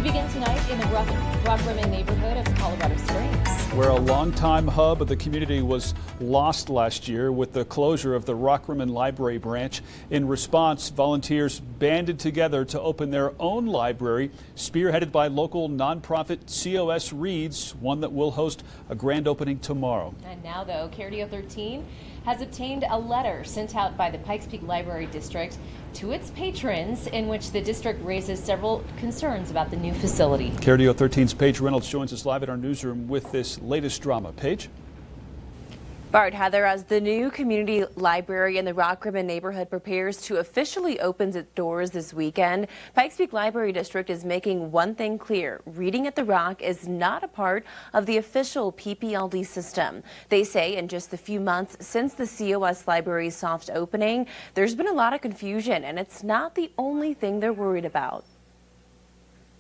begin tonight in the Rockrimmon neighborhood of Colorado Springs, where a longtime hub of the community was lost last year with the closure of the Rockrimmon Library branch. In response, volunteers banded together to open their own library, spearheaded by local nonprofit COS Reads, one that will host a grand opening tomorrow. And now, though, KRDO 13 has obtained a letter sent out by the Pikes Peak Library District to its patrons in which the district raises several concerns about the new facility. KRDO 13's Paige Reynolds joins us live at our newsroom with this latest drama. Paige? Bart, Heather, as the new community library in the Rockrimmon neighborhood prepares to officially open its doors this weekend, Pikes Peak Library District is making one thing clear. Reading at the Rock is not a part of the official PPLD system. They say in just the few months since the COS library's soft opening, there's been a lot of confusion, and it's not the only thing they're worried about.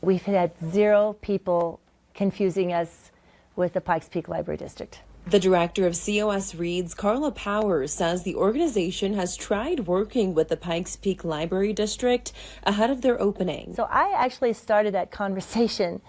We've had 0 people confusing us with the Pikes Peak Library District. The director of COS Reads, Carla Powers, says the organization has tried working with the Pikes Peak Library District ahead of their opening. So I actually started that conversation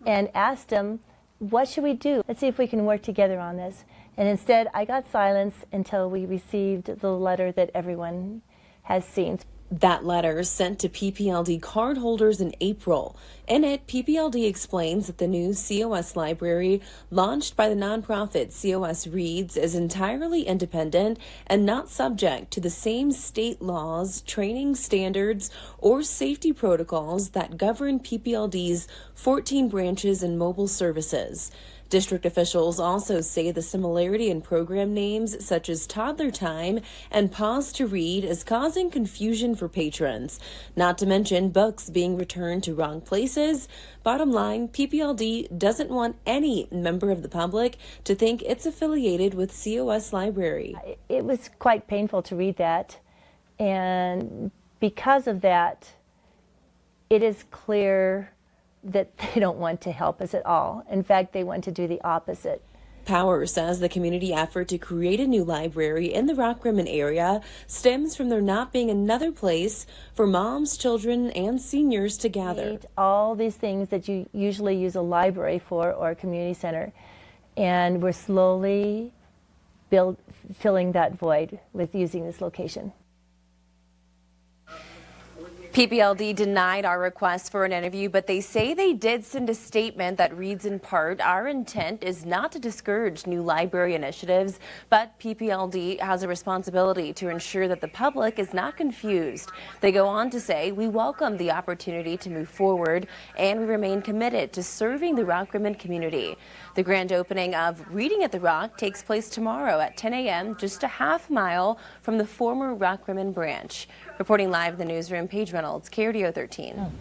and asked them, what should we do? Let's see if we can work together on this. And instead, I got silence until we received the letter that everyone has seen. That letter sent to PPLD cardholders in April. In it, PPLD explains that the new COS library, launched by the nonprofit COS Reads, is entirely independent and not subject to the same state laws, training standards, or safety protocols that govern PPLD's 14 branches and mobile services. District officials also say the similarity in program names such as Toddler Time and Pause to Read is causing confusion for patrons, not to mention books being returned to wrong places. Bottom line, PPLD doesn't want any member of the public to think it's affiliated with COS Library. It was quite painful to read that, and because of that, it is clear that they don't want to help us at all. In fact, they want to do the opposite. Powers says the community effort to create a new library in the Rockrimmon area stems from there not being another place for moms, children, and seniors to gather. All these things that you usually use a library for or a community center, and we're slowly filling that void with using this location. PPLD denied our request for an interview, but they say they did send a statement that reads in part, "Our intent is not to discourage new library initiatives, but PPLD has a responsibility to ensure that the public is not confused." They go on to say, "We welcome the opportunity to move forward, and we remain committed to serving the Rockrimmon community." The grand opening of Reading at the Rock takes place tomorrow at 10 a.m., just a half mile from the former Rockrimmon branch. Reporting live in the newsroom, Paige Reynolds, KRDO 13.